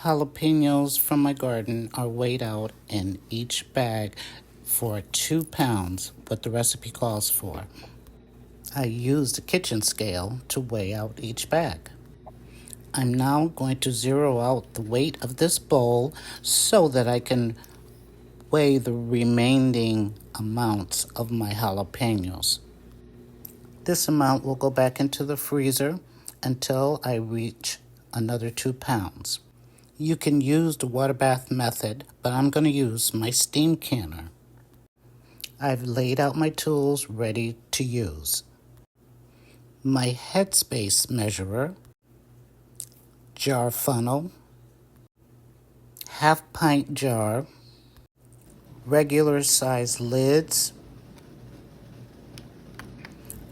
Jalapeños from my garden are weighed out in each bag for 2 pounds, what the recipe calls for. I used a kitchen scale to weigh out each bag. I'm now going to zero out the weight of this bowl so that I can weigh the remaining amounts of my jalapeños. This amount will go back into the freezer until I reach another 2 pounds. You can use the water bath method, but I'm going to use my steam canner. I've laid out my tools ready to use. My headspace measurer, jar funnel, half-pint jar, regular size lids.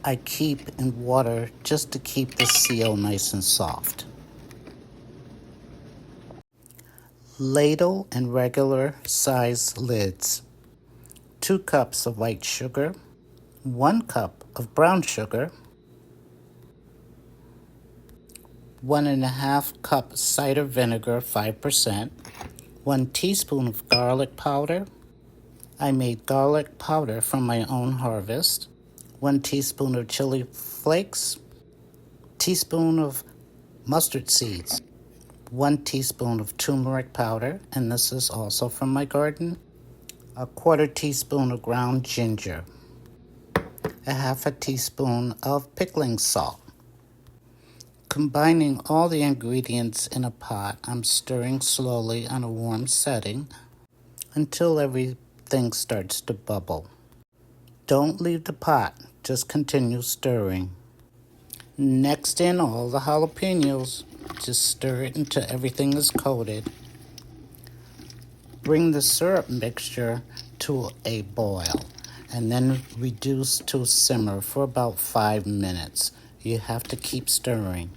I keep in water just to keep the seal nice and soft. Ladle and regular size lids. 2 cups of white sugar, 1 cup of brown sugar, 1.5 cup cider vinegar, 5%, 1 teaspoon of garlic powder. I made garlic powder from my own harvest. 1 teaspoon of chili flakes, teaspoon of mustard seeds, 1 teaspoon of turmeric powder, and this is also from my garden, a 1/4 teaspoon of ground ginger, a 1/2 teaspoon of pickling salt. Combining all the ingredients in a pot, I'm stirring slowly on a warm setting until everything starts to bubble. Don't leave the pot, just continue stirring. Next in all the jalapeños, just stir it until everything is coated. Bring the syrup mixture to a boil and then reduce to simmer for about 5 minutes. You have to keep stirring.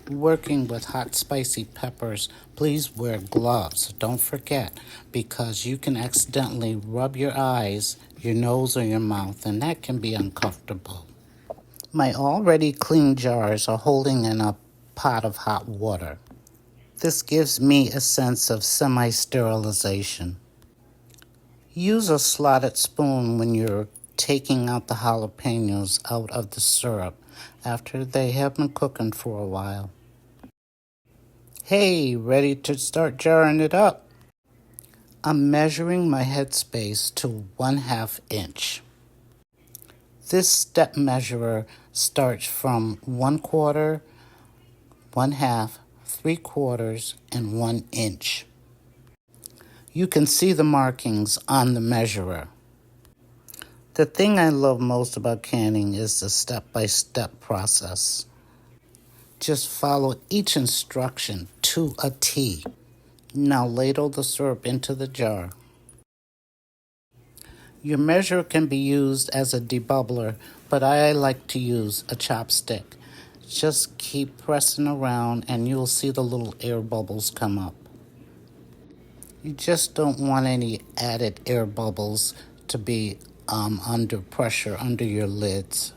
Working with hot spicy peppers, please wear gloves, don't forget, because you can accidentally rub your eyes, your nose, or your mouth, and that can be uncomfortable. My already clean jars are holding in a pot of hot water. This gives me a sense of semi-sterilization. Use a slotted spoon when you're taking out the jalapeños out of the syrup after they have been cooking for a while. Hey, ready to start jarring it up? I'm measuring my headspace to 1/2 inch. This step measurer starts from 1/4, 1/2, 3/4, and 1 inch. You can see the markings on the measurer. The thing I love most about canning is the step-by-step process. Just follow each instruction to a T. Now ladle the syrup into the jar. Your measure can be used as a debubbler, but I like to use a chopstick. Just keep pressing around and you'll see the little air bubbles come up. You just don't want any added air bubbles to be under pressure under your lids.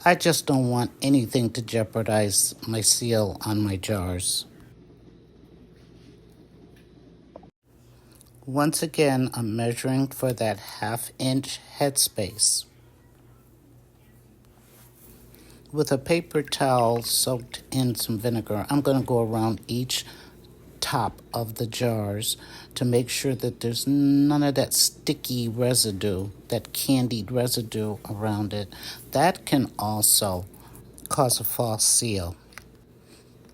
I just don't want anything to jeopardize my seal on my jars. Once again, I'm measuring for that 1/2 inch headspace. With a paper towel soaked in some vinegar, I'm going to go around each top of the jars to make sure that there's none of that sticky residue, that candied residue around it. That can also cause a false seal.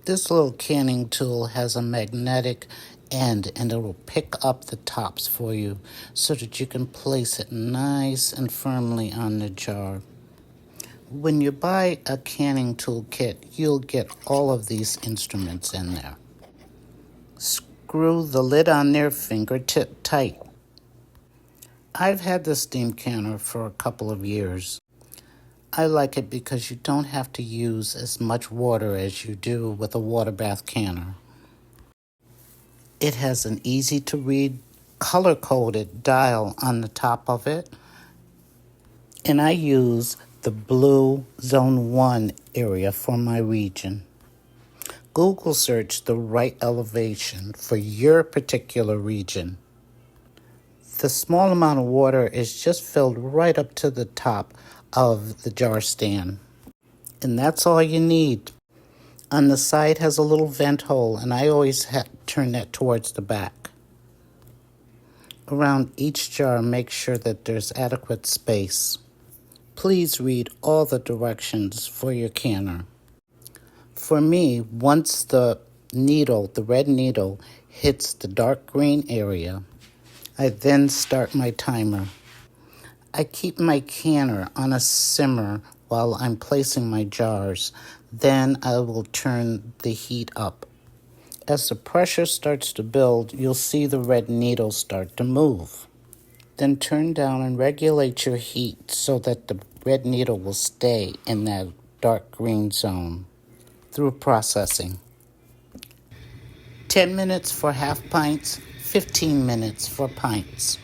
This little canning tool has a magnetic end and it will pick up the tops for you so that you can place it nice and firmly on the jar. When you buy a canning tool kit, you'll get all of these instruments in there. Screw the lid on there fingertip tight. I've had the steam canner for a couple of years. I like it because you don't have to use as much water as you do with a water bath canner. It has an easy-to-read, color-coded dial on the top of it, and I use the blue Zone 1 area for my region. Google search the right elevation for your particular region. The small amount of water is just filled right up to the top of the jar stand. And that's all you need. On the side has a little vent hole, and I always turn that towards the back. Around each jar, make sure that there's adequate space. Please read all the directions for your canner. For me, once the red needle, hits the dark green area, I then start my timer. I keep my canner on a simmer while I'm placing my jars. Then I will turn the heat up. As the pressure starts to build, you'll see the red needle start to move. Then turn down and regulate your heat so that the red needle will stay in that dark green zone through processing. 10 minutes for half pints, 15 minutes for pints.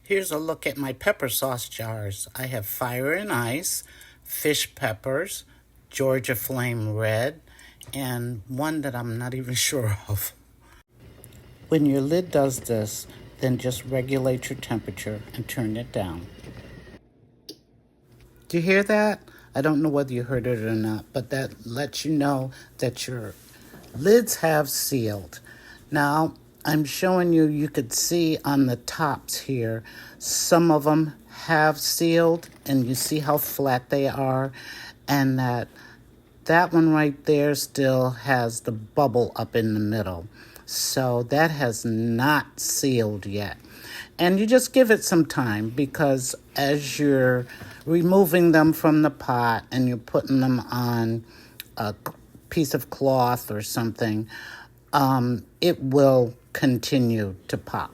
Here's a look at my pepper sauce jars. I have Fire and Ice, fish peppers, Georgia Flame Red, and one that I'm not even sure of. When your lid does this, then just regulate your temperature and turn it down. Do you hear that? I don't know whether you heard it or not, but that lets you know that your lids have sealed. Now, I'm showing you, you could see on the tops here, some of them have sealed, and you see how flat they are, and that one right there still has the bubble up in the middle. So that has not sealed yet. And you just give it some time, because as you're removing them from the pot and you're putting them on a piece of cloth or something, it will continue to pop.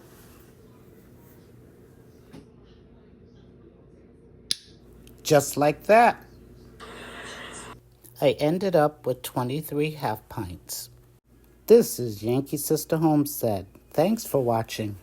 Just like that. I ended up with 23 half pints. This is Yankee Sister Homestead. Thanks for watching.